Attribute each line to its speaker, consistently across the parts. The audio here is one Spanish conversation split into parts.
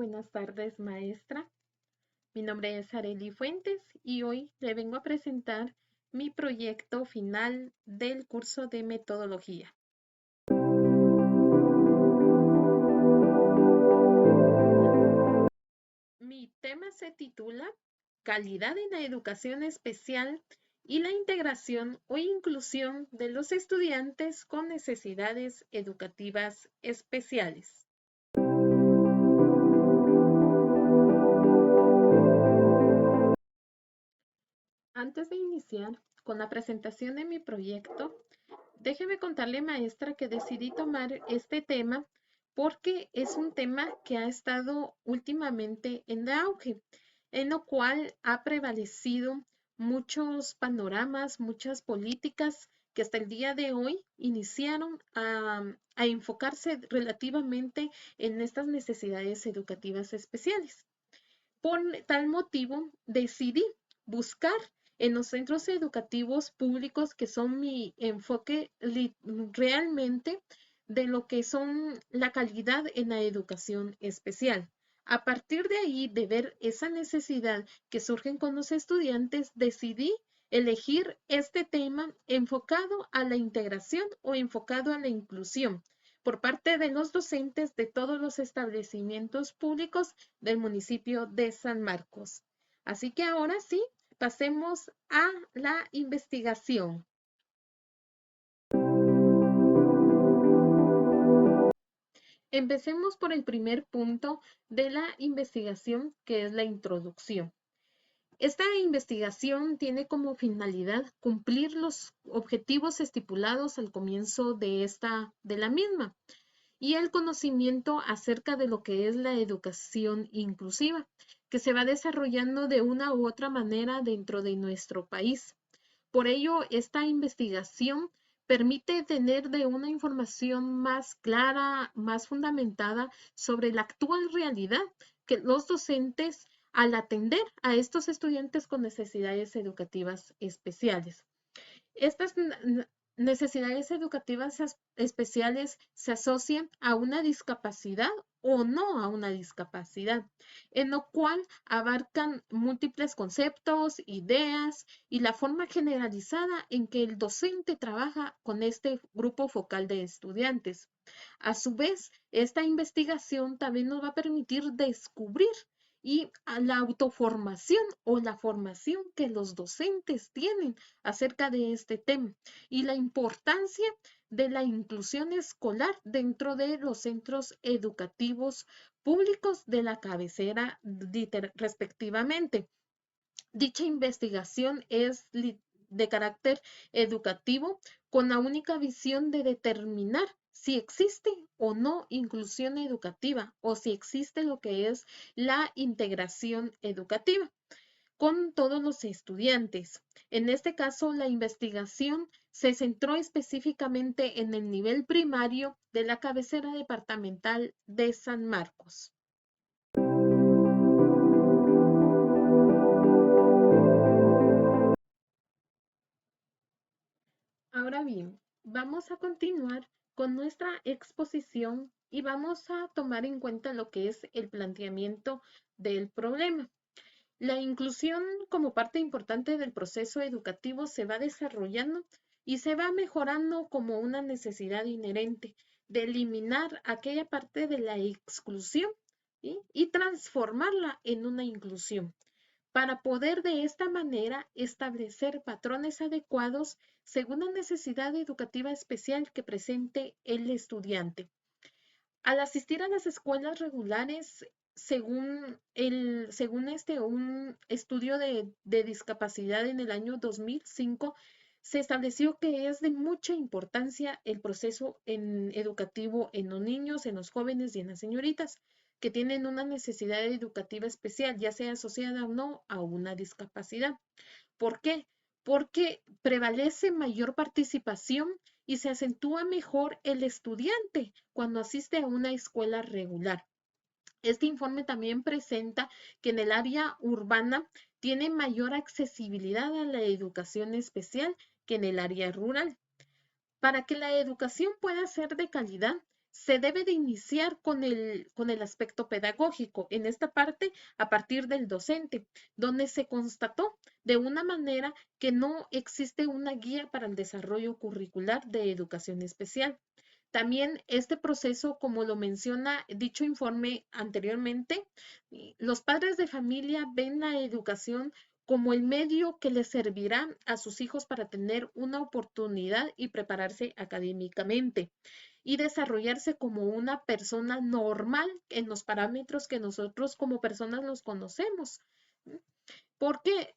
Speaker 1: buenas tardes, maestra. Mi nombre es Arely Fuentes y hoy le vengo a presentar mi proyecto final del curso de metodología. Mi tema se titula Calidad en la educación especial y la integración o inclusión de los estudiantes con necesidades educativas especiales. Antes de iniciar con la presentación de mi proyecto, déjeme contarle, maestra, que decidí tomar este tema porque es un tema que ha estado últimamente en auge, en lo cual ha prevalecido muchos panoramas, muchas políticas que hasta el día de hoy iniciaron a enfocarse relativamente en estas necesidades educativas especiales. Por tal motivo, decidí buscar en los centros educativos públicos, que son mi enfoque realmente de lo que son la calidad en la educación especial. A partir de ahí, de ver esa necesidad que surgen con los estudiantes, decidí elegir este tema enfocado a la integración o enfocado a la inclusión por parte de los docentes de todos los establecimientos públicos del municipio de San Marcos. Así que ahora sí, pasemos a la investigación. Empecemos por el primer punto de la investigación, que es la introducción. Esta investigación tiene como finalidad cumplir los objetivos estipulados al comienzo de la misma y el conocimiento acerca de lo que es la educación inclusiva, que se va desarrollando de una u otra manera dentro de nuestro país. Por ello, esta investigación permite tener de una información más clara, más fundamentada sobre la actual realidad que los docentes al atender a estos estudiantes con necesidades educativas especiales. Estas necesidades educativas especiales se asocian a una discapacidad o no a una discapacidad, en lo cual abarcan múltiples conceptos, ideas y la forma generalizada en que el docente trabaja con este grupo focal de estudiantes. A su vez, esta investigación también nos va a permitir descubrir y a la autoformación o la formación que los docentes tienen acerca de este tema y la importancia de la inclusión escolar dentro de los centros educativos públicos de la cabecera respectivamente. Dicha investigación es de carácter educativo con la única visión de determinar si existe o no inclusión educativa o si existe lo que es la integración educativa con todos los estudiantes. En este caso, la investigación se centró específicamente en el nivel primario de la cabecera departamental de San Marcos. Ahora bien, vamos a continuar con nuestra exposición y vamos a tomar en cuenta lo que es el planteamiento del problema. La inclusión como parte importante del proceso educativo se va desarrollando y se va mejorando como una necesidad inherente de eliminar aquella parte de la exclusión, ¿sí? Y transformarla en una inclusión, para poder de esta manera establecer patrones adecuados según la necesidad educativa especial que presente el estudiante. Al asistir a las escuelas regulares, según un estudio de discapacidad en el año 2005, se estableció que es de mucha importancia el proceso educativo en los niños, en los jóvenes y en las señoritas que tienen una necesidad educativa especial, ya sea asociada o no a una discapacidad. ¿Por qué? Porque prevalece mayor participación y se acentúa mejor el estudiante cuando asiste a una escuela regular. Este informe también presenta que en el área urbana tiene mayor accesibilidad a la educación especial que en el área rural. Para que la educación pueda ser de calidad, se debe de iniciar con el aspecto pedagógico, en esta parte a partir del docente, donde se constató de una manera que no existe una guía para el desarrollo curricular de educación especial. También este proceso, como lo menciona dicho informe anteriormente, los padres de familia ven la educación como el medio que les servirá a sus hijos para tener una oportunidad y prepararse académicamente y desarrollarse como una persona normal en los parámetros que nosotros como personas los conocemos. Porque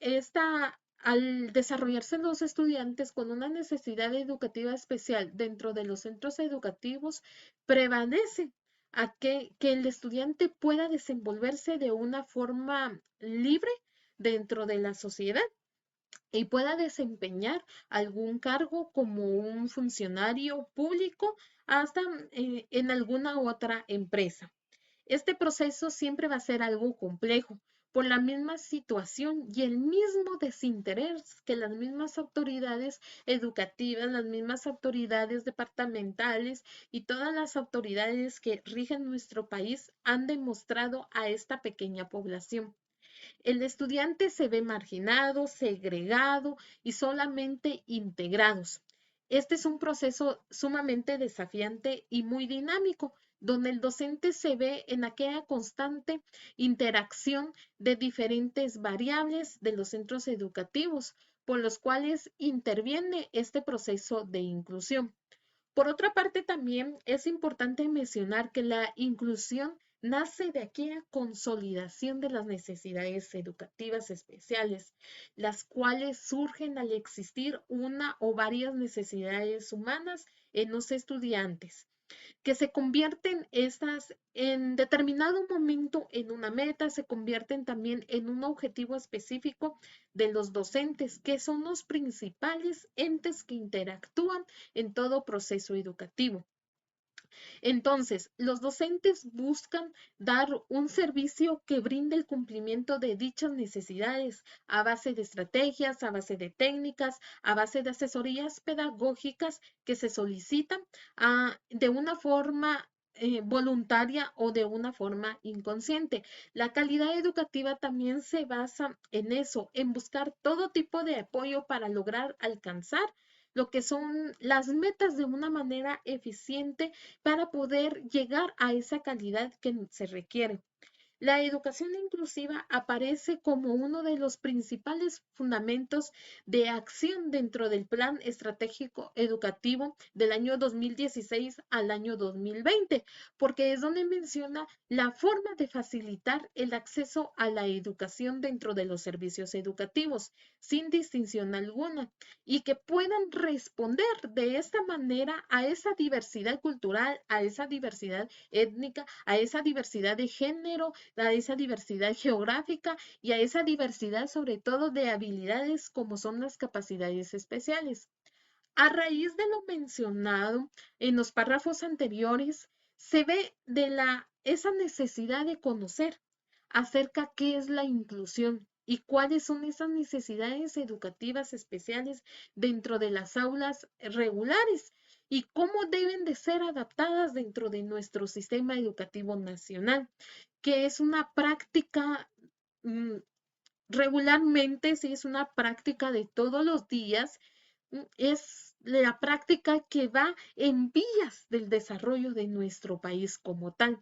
Speaker 1: al desarrollarse los estudiantes con una necesidad educativa especial dentro de los centros educativos, prevalece a que el estudiante pueda desenvolverse de una forma libre dentro de la sociedad y pueda desempeñar algún cargo como un funcionario público hasta en alguna otra empresa. Este proceso siempre va a ser algo complejo por la misma situación y el mismo desinterés que las mismas autoridades educativas, las mismas autoridades departamentales y todas las autoridades que rigen nuestro país han demostrado a esta pequeña población. El estudiante se ve marginado, segregado y solamente integrados. Este es un proceso sumamente desafiante y muy dinámico, donde el docente se ve en aquella constante interacción de diferentes variables de los centros educativos, por los cuales interviene este proceso de inclusión. Por otra parte, también es importante mencionar que la inclusión nace de aquella consolidación de las necesidades educativas especiales, las cuales surgen al existir una o varias necesidades humanas en los estudiantes que se convierten estas en determinado momento en una meta, se convierten también en un objetivo específico de los docentes, que son los principales entes que interactúan en todo proceso educativo. Entonces, los docentes buscan dar un servicio que brinde el cumplimiento de dichas necesidades a base de estrategias, a base de técnicas, a base de asesorías pedagógicas que se solicitan de una forma voluntaria o de una forma inconsciente. La calidad educativa también se basa en eso, en buscar todo tipo de apoyo para lograr alcanzar lo que son las metas de una manera eficiente para poder llegar a esa calidad que se requiere. La educación inclusiva aparece como uno de los principales fundamentos de acción dentro del Plan Estratégico Educativo del año 2016 al año 2020, porque es donde menciona la forma de facilitar el acceso a la educación dentro de los servicios educativos, sin distinción alguna, y que puedan responder de esta manera a esa diversidad cultural, a esa diversidad étnica, a esa diversidad de género, a esa diversidad geográfica y a esa diversidad sobre todo de habilidades como son las capacidades especiales. A raíz de lo mencionado en los párrafos anteriores, se ve esa necesidad de conocer acerca qué es la inclusión y cuáles son esas necesidades educativas especiales dentro de las aulas regulares y cómo deben de ser adaptadas dentro de nuestro sistema educativo nacional, que es una práctica regularmente, sí es una práctica de todos los días, es la práctica que va en vías del desarrollo de nuestro país como tal.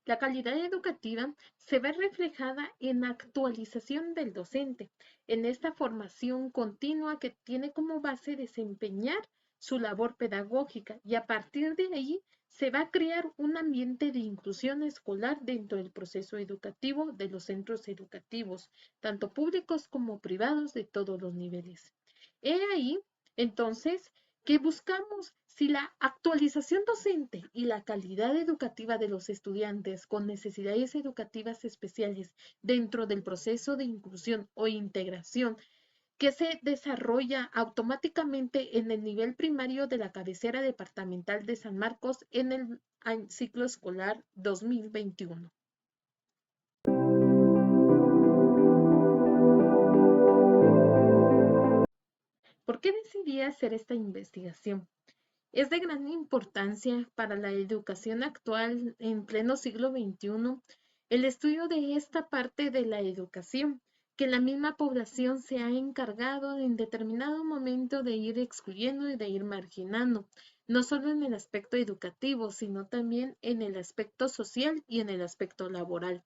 Speaker 1: La calidad educativa se ve reflejada en la actualización del docente, en esta formación continua que tiene como base desempeñar su labor pedagógica y a partir de ahí se va a crear un ambiente de inclusión escolar dentro del proceso educativo de los centros educativos, tanto públicos como privados de todos los niveles. He ahí, entonces, que buscamos si la actualización docente y la calidad educativa de los estudiantes con necesidades educativas especiales dentro del proceso de inclusión o integración que se desarrolla automáticamente en el nivel primario de la cabecera departamental de San Marcos en el ciclo escolar 2021. ¿Por qué decidí hacer esta investigación? Es de gran importancia para la educación actual en pleno siglo XXI el estudio de esta parte de la educación, que la misma población se ha encargado en determinado momento de ir excluyendo y de ir marginando, no solo en el aspecto educativo, sino también en el aspecto social y en el aspecto laboral.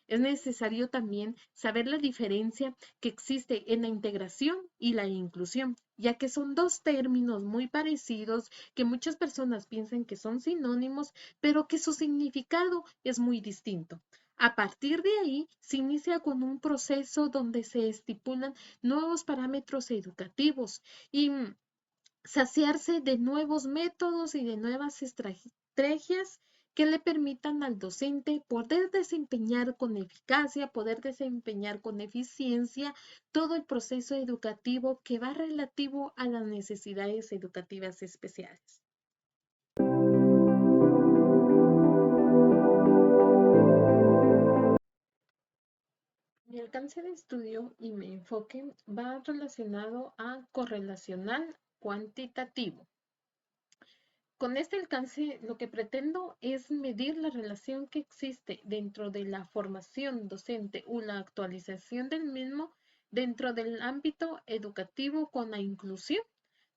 Speaker 1: Es necesario también saber la diferencia que existe en la integración y la inclusión, ya que son dos términos muy parecidos que muchas personas piensan que son sinónimos, pero que su significado es muy distinto. A partir de ahí, se inicia con un proceso donde se estipulan nuevos parámetros educativos y saciarse de nuevos métodos y de nuevas estrategias que le permitan al docente poder desempeñar con eficacia, poder desempeñar con eficiencia todo el proceso educativo que va relativo a las necesidades educativas especiales. Mi alcance de estudio y mi enfoque va relacionado a correlacional cuantitativo. Con este alcance, lo que pretendo es medir la relación que existe dentro de la formación docente o la actualización del mismo dentro del ámbito educativo con la inclusión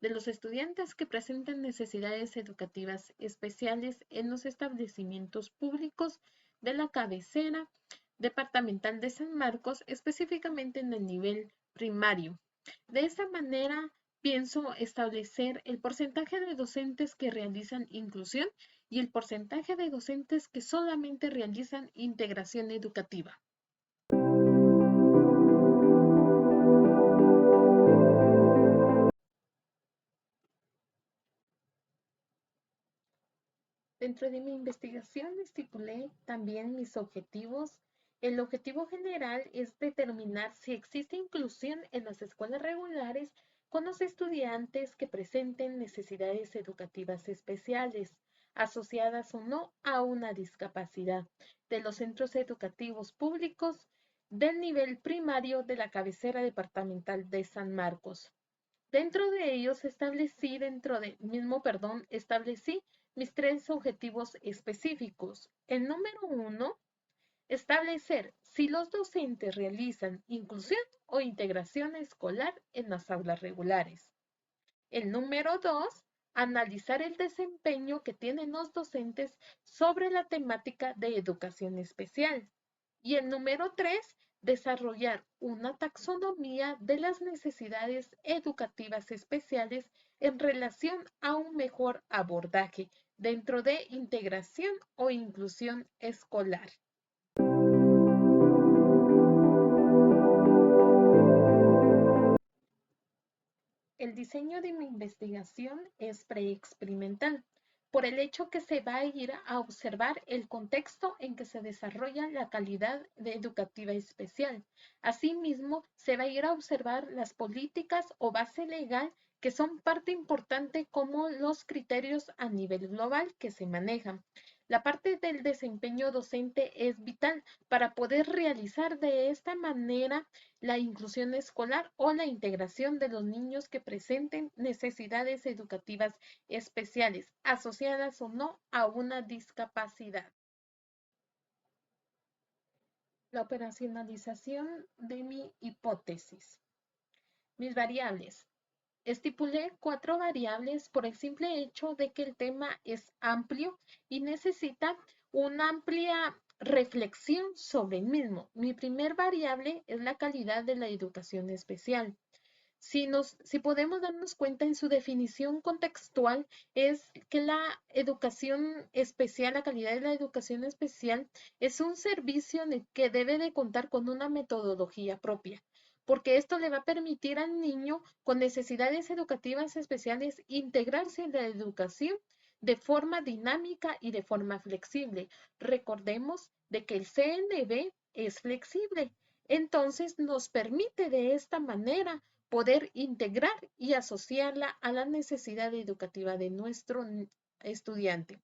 Speaker 1: de los estudiantes que presenten necesidades educativas especiales en los establecimientos públicos de la cabecera departamental de San Marcos, específicamente en el nivel primario. De esta manera, pienso establecer el porcentaje de docentes que realizan inclusión y el porcentaje de docentes que solamente realizan integración educativa. Dentro de mi investigación estipulé también mis objetivos. El objetivo general es determinar si existe inclusión en las escuelas regulares con los estudiantes que presenten necesidades educativas especiales, asociadas o no a una discapacidad, de los centros educativos públicos del nivel primario de la cabecera departamental de San Marcos. Dentro de ellos establecí mis tres objetivos específicos. El número uno, establecer si los docentes realizan inclusión o integración escolar en las aulas regulares. El número dos, analizar el desempeño que tienen los docentes sobre la temática de educación especial. Y el número tres, desarrollar una taxonomía de las necesidades educativas especiales en relación a un mejor abordaje dentro de integración o inclusión escolar. El diseño de mi investigación es preexperimental, por el hecho que se va a ir a observar el contexto en que se desarrolla la calidad educativa especial. Asimismo, se va a ir a observar las políticas o base legal que son parte importante como los criterios a nivel global que se manejan. La parte del desempeño docente es vital para poder realizar de esta manera la inclusión escolar o la integración de los niños que presenten necesidades educativas especiales, asociadas o no a una discapacidad. La operacionalización de mi hipótesis. Mis variables. Estipulé 4 variables por el simple hecho de que el tema es amplio y necesita una amplia reflexión sobre el mismo. Mi primer variable es la calidad de la educación especial. Si podemos darnos cuenta en su definición contextual, es que la educación especial, la calidad de la educación especial, es un servicio en el que debe de contar con una metodología propia, porque esto le va a permitir al niño con necesidades educativas especiales integrarse en la educación de forma dinámica y de forma flexible. Recordemos de que el CNB es flexible, entonces nos permite de esta manera poder integrar y asociarla a la necesidad educativa de nuestro estudiante.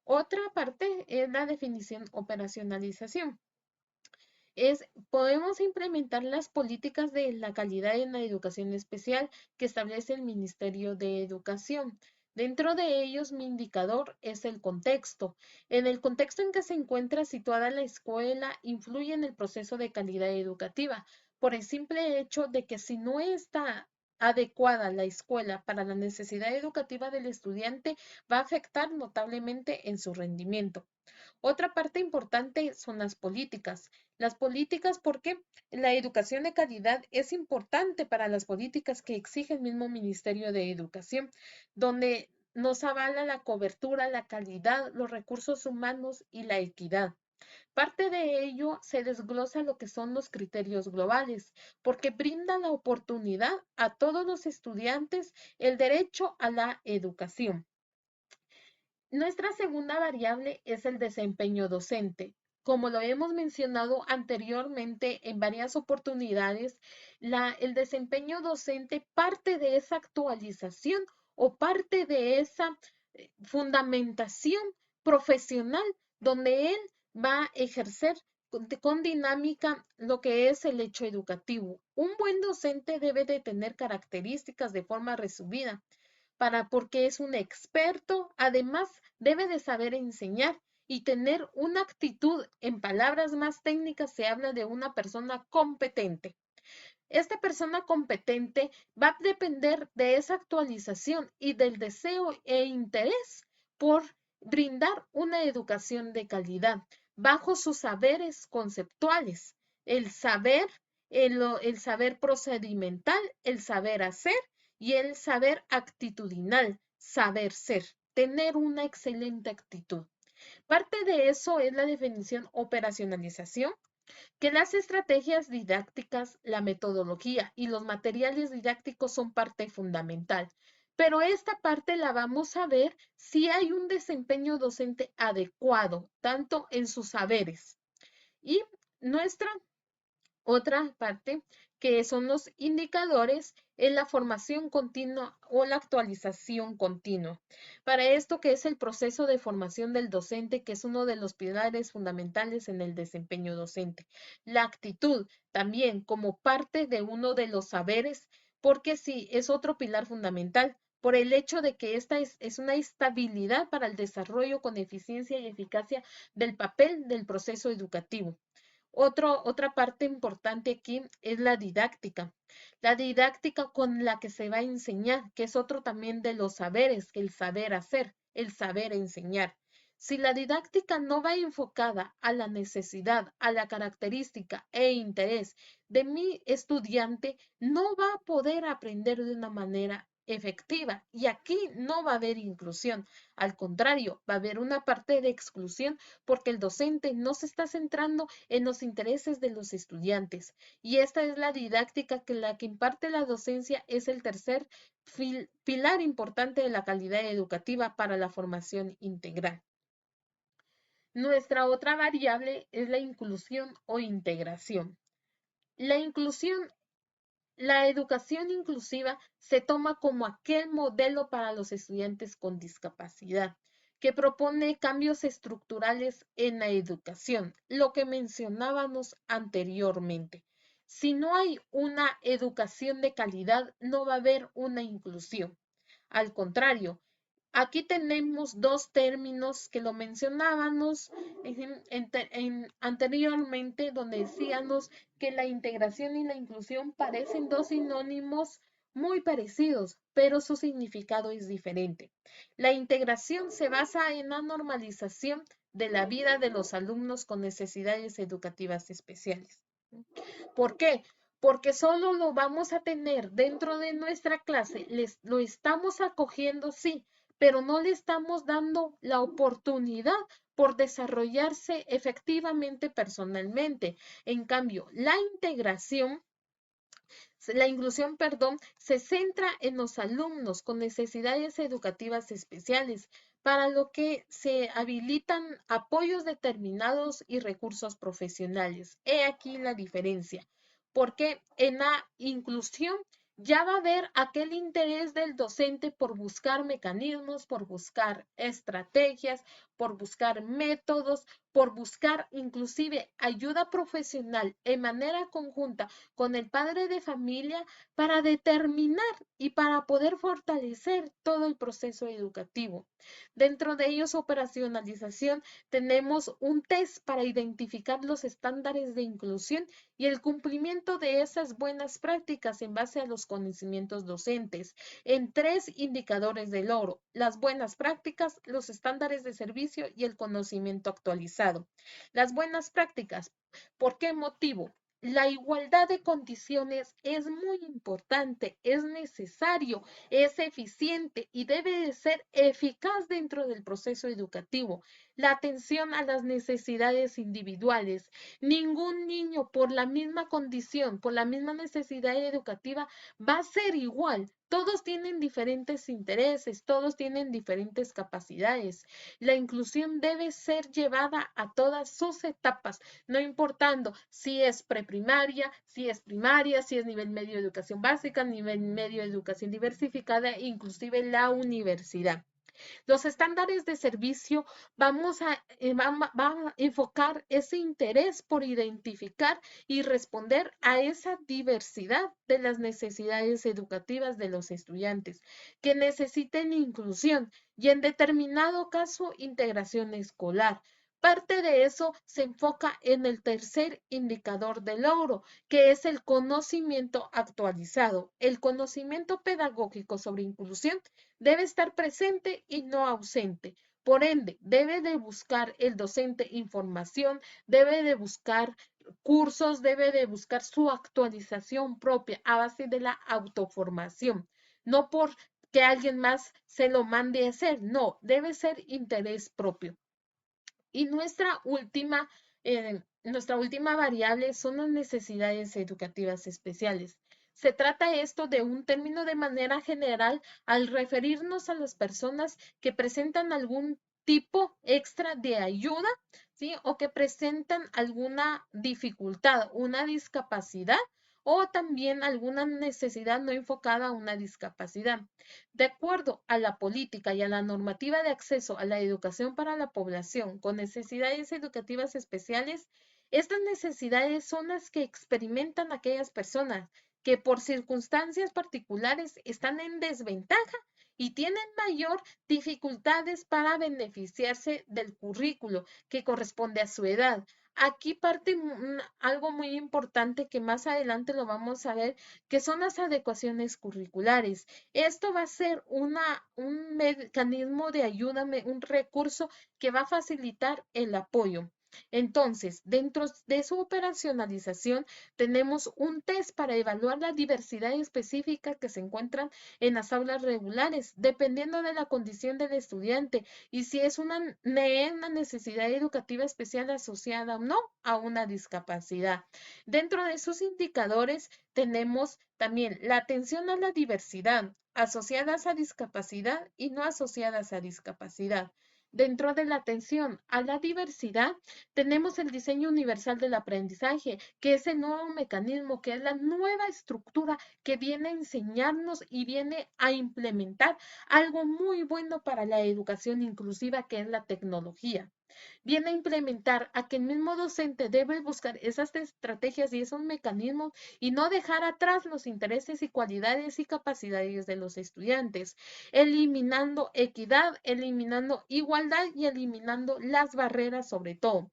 Speaker 1: Otra parte es la definición operacionalización. Podemos implementar las políticas de la calidad en la educación especial que establece el Ministerio de Educación. Dentro de ellos, mi indicador es el contexto. En el contexto en que se encuentra situada la escuela, influye en el proceso de calidad educativa, por el simple hecho de que si no está adecuada la escuela para la necesidad educativa del estudiante, va a afectar notablemente en su rendimiento. Otra parte importante son las políticas. Las políticas, porque la educación de calidad es importante para las políticas que exige el mismo Ministerio de Educación, donde nos avala la cobertura, la calidad, los recursos humanos y la equidad. Parte de ello se desglosa lo que son los criterios globales, porque brinda la oportunidad a todos los estudiantes el derecho a la educación. Nuestra segunda variable es el desempeño docente. Como lo hemos mencionado anteriormente en varias oportunidades, el desempeño docente parte de esa actualización o parte de esa fundamentación profesional donde él va a ejercer con dinámica lo que es el hecho educativo. Un buen docente debe de tener características de forma resumida porque es un experto, además debe de saber enseñar y tener una actitud, en palabras más técnicas se habla de una persona competente. Esta persona competente va a depender de esa actualización y del deseo e interés por brindar una educación de calidad bajo sus saberes conceptuales, el saber, el saber procedimental, el saber hacer y el saber actitudinal, saber ser, tener una excelente actitud. Parte de eso es la definición operacionalización, que las estrategias didácticas, la metodología y los materiales didácticos son parte fundamental. Pero esta parte la vamos a ver si hay un desempeño docente adecuado, tanto en sus saberes. Y nuestra otra parte, que son los indicadores, en la formación continua o la actualización continua. Para esto, que es el proceso de formación del docente, que es uno de los pilares fundamentales en el desempeño docente. La actitud también como parte de uno de los saberes, porque sí, es otro pilar fundamental por el hecho de que esta es una estabilidad para el desarrollo con eficiencia y eficacia del papel del proceso educativo. Otra parte importante aquí es la didáctica con la que se va a enseñar, que es otro también de los saberes, el saber hacer, el saber enseñar. Si la didáctica no va enfocada a la necesidad, a la característica e interés de mi estudiante, no va a poder aprender de una manera efectiva. Y aquí no va a haber inclusión. Al contrario, va a haber una parte de exclusión porque el docente no se está centrando en los intereses de los estudiantes. Y esta es la didáctica que la que imparte la docencia, es el tercer pilar importante de la calidad educativa para la formación integral. Nuestra otra variable es la inclusión o integración. La inclusión, la educación inclusiva se toma como aquel modelo para los estudiantes con discapacidad que propone cambios estructurales en la educación, lo que mencionábamos anteriormente. Si no hay una educación de calidad, no va a haber una inclusión. Al contrario, aquí tenemos dos términos que lo mencionábamos anteriormente, donde decíamos que la integración y la inclusión parecen dos sinónimos muy parecidos, pero su significado es diferente. La integración se basa en la normalización de la vida de los alumnos con necesidades educativas especiales. ¿Por qué? Porque solo lo vamos a tener dentro de nuestra clase, lo estamos acogiendo, sí, pero no le estamos dando la oportunidad por desarrollarse efectivamente personalmente. En cambio, la inclusión, perdón, se centra en los alumnos con necesidades educativas especiales, para lo que se habilitan apoyos determinados y recursos profesionales. He aquí la diferencia, porque en la inclusión ya va a haber aquel interés del docente por buscar mecanismos, por buscar estrategias, por buscar métodos, por buscar inclusive ayuda profesional en manera conjunta con el padre de familia para determinar y para poder fortalecer todo el proceso educativo. Dentro de ellos, operacionalización, tenemos un test para identificar los estándares de inclusión y el cumplimiento de esas buenas prácticas en base a los conocimientos docentes en 3 indicadores de logro: las buenas prácticas, los estándares de servicio y el conocimiento actualizado. Las buenas prácticas, ¿por qué motivo? La igualdad de condiciones es muy importante, es necesario, es eficiente y debe de ser eficaz dentro del proceso educativo. La atención a las necesidades individuales. Ningún niño por la misma condición, por la misma necesidad educativa, va a ser igual. Todos tienen diferentes intereses, todos tienen diferentes capacidades. La inclusión debe ser llevada a todas sus etapas, no importando si es preprimaria, si es primaria, si es nivel medio de educación básica, nivel medio de educación diversificada, inclusive la universidad. Los estándares de servicio va a enfocar ese interés por identificar y responder a esa diversidad de las necesidades educativas de los estudiantes que necesiten inclusión y en determinado caso integración escolar. Parte de eso se enfoca en el tercer indicador de logro, que es el conocimiento actualizado. El conocimiento pedagógico sobre inclusión debe estar presente y no ausente. Por ende, debe de buscar el docente información, debe de buscar cursos, debe de buscar su actualización propia a base de la autoformación, no por que alguien más se lo mande a hacer, no, debe ser interés propio. Y nuestra última variable son las necesidades educativas especiales. Se trata esto de un término de manera general al referirnos a las personas que presentan algún tipo extra de ayuda, ¿sí? O que presentan alguna dificultad, una discapacidad o también alguna necesidad no enfocada a una discapacidad. De acuerdo a la política y a la normativa de acceso a la educación para la población con necesidades educativas especiales, estas necesidades son las que experimentan aquellas personas que por circunstancias particulares están en desventaja y tienen mayor dificultades para beneficiarse del currículo que corresponde a su edad. Aquí parte algo muy importante que más adelante lo vamos a ver, que son las adecuaciones curriculares. Esto va a ser un mecanismo de ayuda, un recurso que va a facilitar el apoyo. Entonces, dentro de su operacionalización, tenemos un test para evaluar la diversidad específica que se encuentran en las aulas regulares, dependiendo de la condición del estudiante y si es una necesidad educativa especial asociada o no a una discapacidad. Dentro de sus indicadores, tenemos también la atención a la diversidad, asociadas a discapacidad y no asociadas a discapacidad. Dentro de la atención a la diversidad, tenemos el diseño universal del aprendizaje, que es el nuevo mecanismo, que es la nueva estructura que viene a enseñarnos y viene a implementar algo muy bueno para la educación inclusiva, que es la tecnología. Viene a implementar a que el mismo docente debe buscar esas estrategias y esos mecanismos y no dejar atrás los intereses y cualidades y capacidades de los estudiantes, eliminando equidad, eliminando igualdad y eliminando las barreras sobre todo.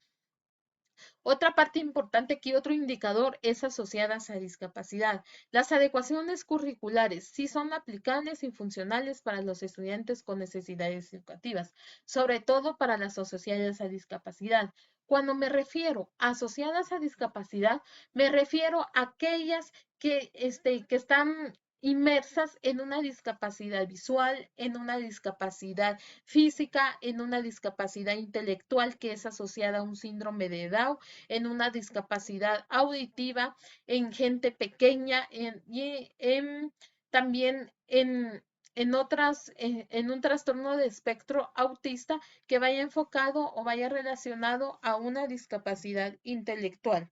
Speaker 1: Otra parte importante aquí, otro indicador, es asociadas a discapacidad. Las adecuaciones curriculares sí son aplicables y funcionales para los estudiantes con necesidades educativas, sobre todo para las asociadas a discapacidad. Cuando me refiero a asociadas a discapacidad, me refiero a aquellas que están inmersas en una discapacidad visual, en una discapacidad física, en una discapacidad intelectual que es asociada a un síndrome de Down, en una discapacidad auditiva, en gente pequeña también en un trastorno de espectro autista que vaya enfocado o vaya relacionado a una discapacidad intelectual.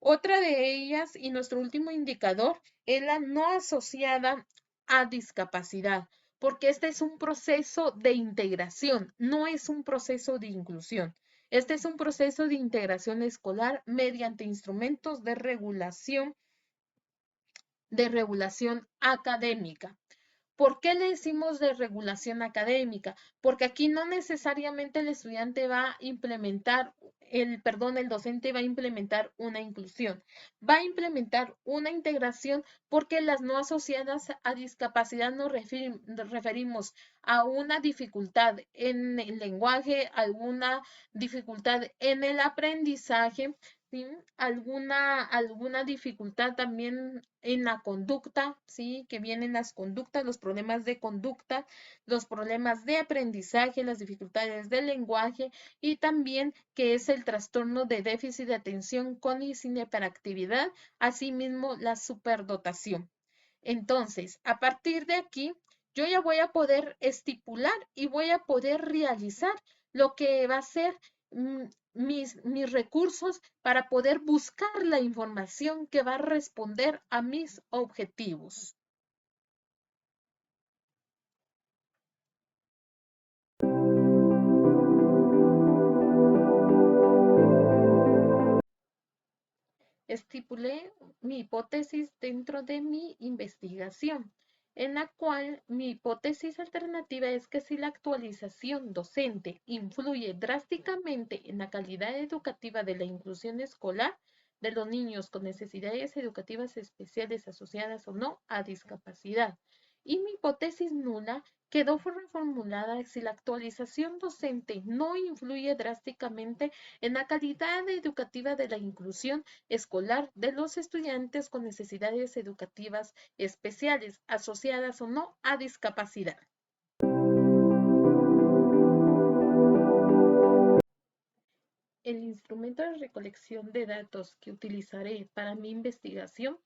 Speaker 1: Otra de ellas y nuestro último indicador es la no asociada a discapacidad. porque este es un proceso de integración, no es un proceso de inclusión. Este es un proceso de integración escolar mediante instrumentos de regulación académica. ¿Por qué le decimos de regulación académica? Porque aquí no necesariamente el estudiante va a implementar, el docente va a implementar una inclusión, va a implementar una integración porque las no asociadas a discapacidad nos referimos a una dificultad en el lenguaje, alguna dificultad en el aprendizaje, ¿sí? Alguna dificultad también en la conducta, ¿sí? Que vienen las conductas, los problemas de conducta, los problemas de aprendizaje, las dificultades del lenguaje y también que es el trastorno de déficit de atención con y sin hiperactividad, asimismo la superdotación. Entonces, a partir de aquí, yo ya voy a poder estipular y voy a poder realizar lo que va a ser mm, mis recursos para poder buscar la información que va a responder a mis objetivos. Estipulé mi hipótesis dentro de mi investigación, en la cual mi hipótesis alternativa es que si la actualización docente influye drásticamente en la calidad educativa de la inclusión escolar de los niños con necesidades educativas especiales asociadas o no a discapacidad. Y mi hipótesis nula quedó reformulada si la actualización docente no influye drásticamente en la calidad educativa de la inclusión escolar de los estudiantes con necesidades educativas especiales, asociadas o no a discapacidad. El instrumento de recolección de datos que utilizaré para mi investigación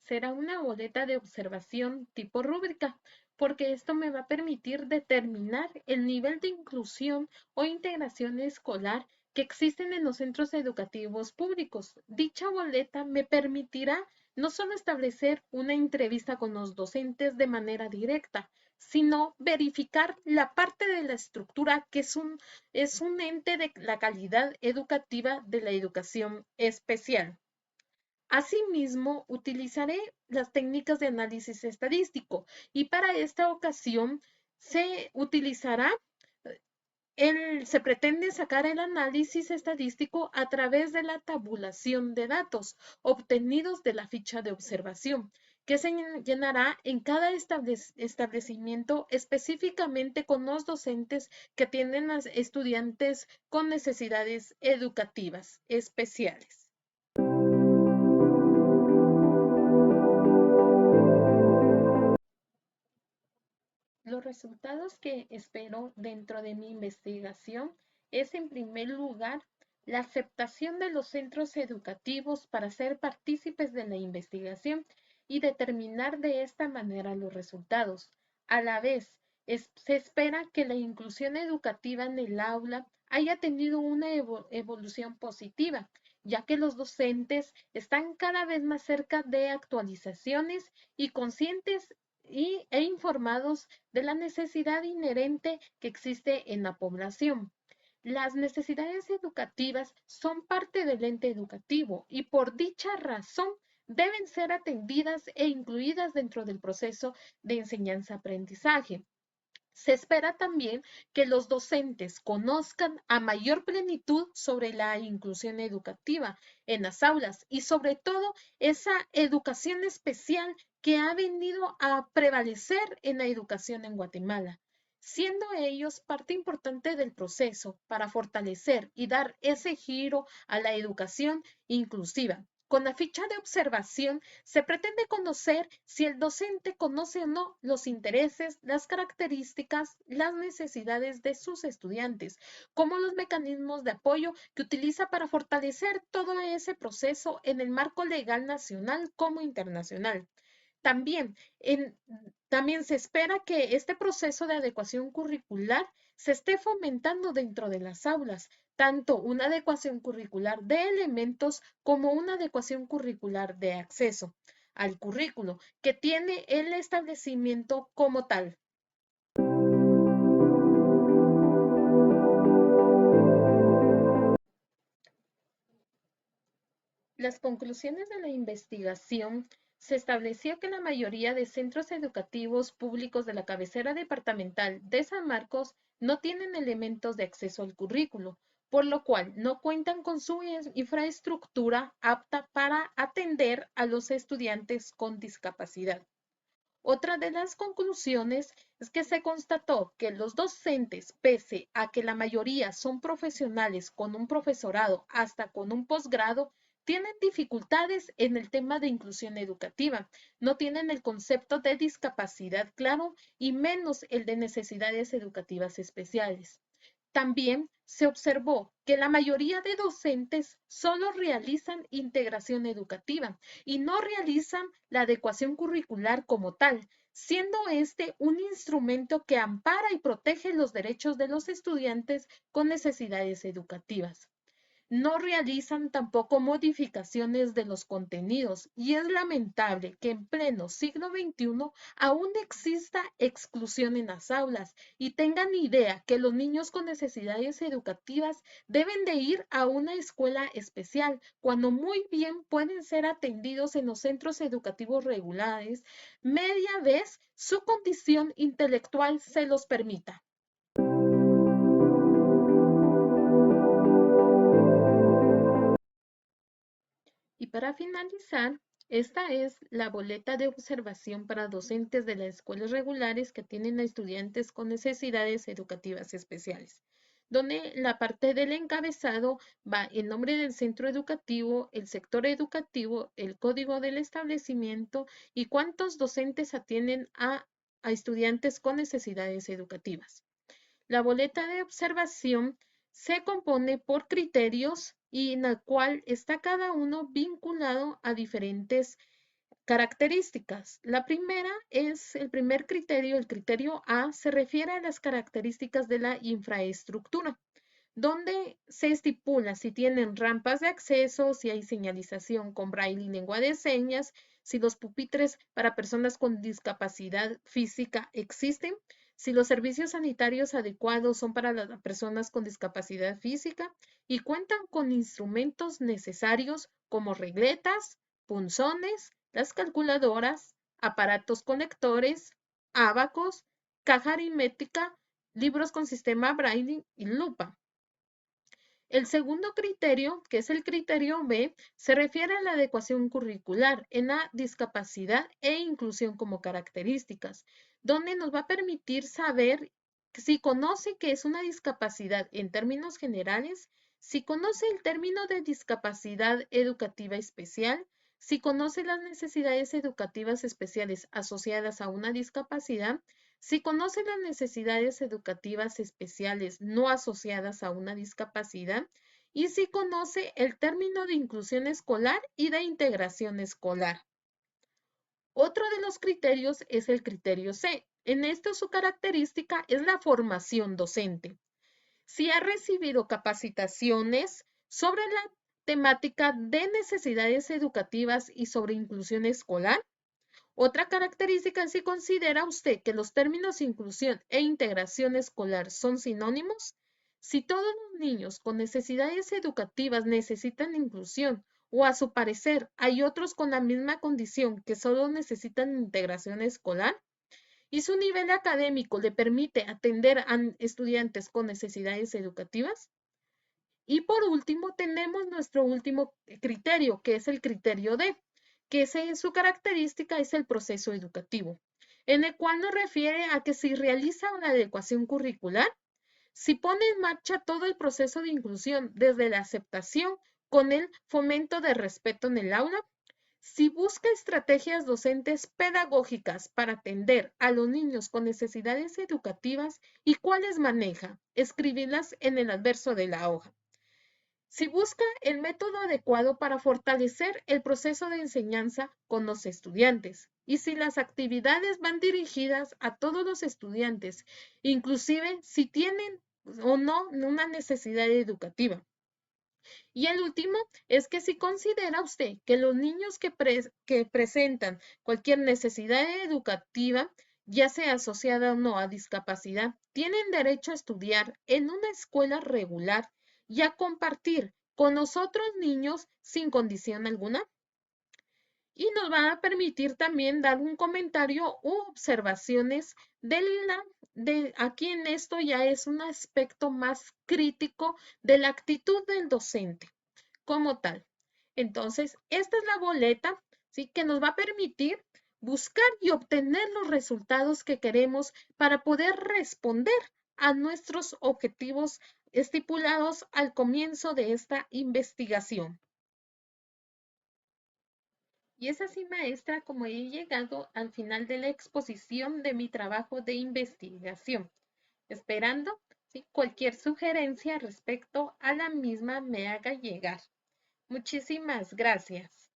Speaker 1: será una boleta de observación tipo rúbrica, porque esto me va a permitir determinar el nivel de inclusión o integración escolar que existen en los centros educativos públicos. Dicha boleta me permitirá no solo establecer una entrevista con los docentes de manera directa, sino verificar la parte de la estructura que es un ente de la calidad educativa de la educación especial. Asimismo, utilizaré las técnicas de análisis estadístico y para esta ocasión se utilizará se pretende sacar el análisis estadístico a través de la tabulación de datos obtenidos de la ficha de observación, que se llenará en cada establecimiento específicamente con los docentes que tienen a estudiantes con necesidades educativas especiales. Los resultados que espero dentro de mi investigación es, en primer lugar, la aceptación de los centros educativos para ser partícipes de la investigación y determinar de esta manera los resultados. A la vez, se espera que la inclusión educativa en el aula haya tenido una evolución positiva, ya que los docentes están cada vez más cerca de actualizaciones y conscientes e informados de la necesidad inherente que existe en la población. Las necesidades educativas son parte del ente educativo y por dicha razón deben ser atendidas e incluidas dentro del proceso de enseñanza-aprendizaje. Se espera también que los docentes conozcan a mayor plenitud sobre la inclusión educativa en las aulas y sobre todo esa educación especial que ha venido a prevalecer en la educación en Guatemala, siendo ellos parte importante del proceso para fortalecer y dar ese giro a la educación inclusiva. Con la ficha de observación se pretende conocer si el docente conoce o no los intereses, las características, las necesidades de sus estudiantes, como los mecanismos de apoyo que utiliza para fortalecer todo ese proceso en el marco legal nacional como internacional. También, también se espera que este proceso de adecuación curricular se esté fomentando dentro de las aulas, tanto una adecuación curricular de elementos como una adecuación curricular de acceso al currículo que tiene el establecimiento como tal. Las conclusiones de la investigación se estableció que la mayoría de centros educativos públicos de la cabecera departamental de San Marcos no tienen elementos de acceso al currículo, por lo cual no cuentan con su infraestructura apta para atender a los estudiantes con discapacidad. Otra de las conclusiones es que se constató que los docentes, pese a que la mayoría son profesionales con un profesorado hasta con un posgrado, tienen dificultades en el tema de inclusión educativa. No tienen el concepto de discapacidad claro y menos el de necesidades educativas especiales. También se observó que la mayoría de docentes solo realizan integración educativa y no realizan la adecuación curricular como tal, siendo este un instrumento que ampara y protege los derechos de los estudiantes con necesidades educativas. No realizan tampoco modificaciones de los contenidos y es lamentable que en pleno siglo XXI aún exista exclusión en las aulas y tengan idea que los niños con necesidades educativas deben de ir a una escuela especial cuando muy bien pueden ser atendidos en los centros educativos regulares, media vez su condición intelectual se los permita. Y para finalizar, esta es la boleta de observación para docentes de las escuelas regulares que tienen a estudiantes con necesidades educativas especiales, donde la parte del encabezado va el nombre del centro educativo, el sector educativo, el código del establecimiento y cuántos docentes atienden a estudiantes con necesidades educativas. La boleta de observación se compone por criterios y en el cual está cada uno vinculado a diferentes características. La primera es el primer criterio, el criterio A, se refiere a las características de la infraestructura, donde se estipula si tienen rampas de acceso, si hay señalización con braille y lengua de señas, si los pupitres para personas con discapacidad física existen, si los servicios sanitarios adecuados son para las personas con discapacidad física y cuentan con instrumentos necesarios como regletas, punzones, las calculadoras, aparatos conectores, ábacos, caja aritmética, libros con sistema braille y lupa. El segundo criterio, que es el criterio B, se refiere a la adecuación curricular en la discapacidad e inclusión como características, donde nos va a permitir saber si conoce que es una discapacidad en términos generales, si conoce el término de discapacidad educativa especial, si conoce las necesidades educativas especiales asociadas a una discapacidad, si conoce las necesidades educativas especiales no asociadas a una discapacidad y si conoce el término de inclusión escolar y de integración escolar. Otro de los criterios es el criterio C. En esto su característica es la formación docente. Si ha recibido capacitaciones sobre la temática de necesidades educativas y sobre inclusión escolar. Otra característica es si considera usted que los términos inclusión e integración escolar son sinónimos. Si todos los niños con necesidades educativas necesitan inclusión o a su parecer hay otros con la misma condición que solo necesitan integración escolar y su nivel académico le permite atender a estudiantes con necesidades educativas. Y por último, tenemos nuestro último criterio, que es el criterio D, que su característica es el proceso educativo, en el cual nos refiere a que si realiza una adecuación curricular, si pone en marcha todo el proceso de inclusión desde la aceptación con el fomento de respeto en el aula, si busca estrategias docentes pedagógicas para atender a los niños con necesidades educativas y cuáles maneja, escribirlas en el anverso de la hoja. Si busca el método adecuado para fortalecer el proceso de enseñanza con los estudiantes y si las actividades van dirigidas a todos los estudiantes, inclusive si tienen o no una necesidad educativa. Y el último es que si considera usted que los niños que presentan cualquier necesidad educativa, ya sea asociada o no a discapacidad, tienen derecho a estudiar en una escuela regular y a compartir con los otros niños sin condición alguna. Y nos va a permitir también dar un comentario u observaciones aquí en esto ya es un aspecto más crítico de la actitud del docente como tal. Entonces, esta es la boleta, ¿sí? Que nos va a permitir buscar y obtener los resultados que queremos para poder responder a nuestros objetivos estipulados al comienzo de esta investigación. Y es así, maestra, como he llegado al final de la exposición de mi trabajo de investigación, esperando, ¿sí? Cualquier sugerencia respecto a la misma me haga llegar. Muchísimas gracias.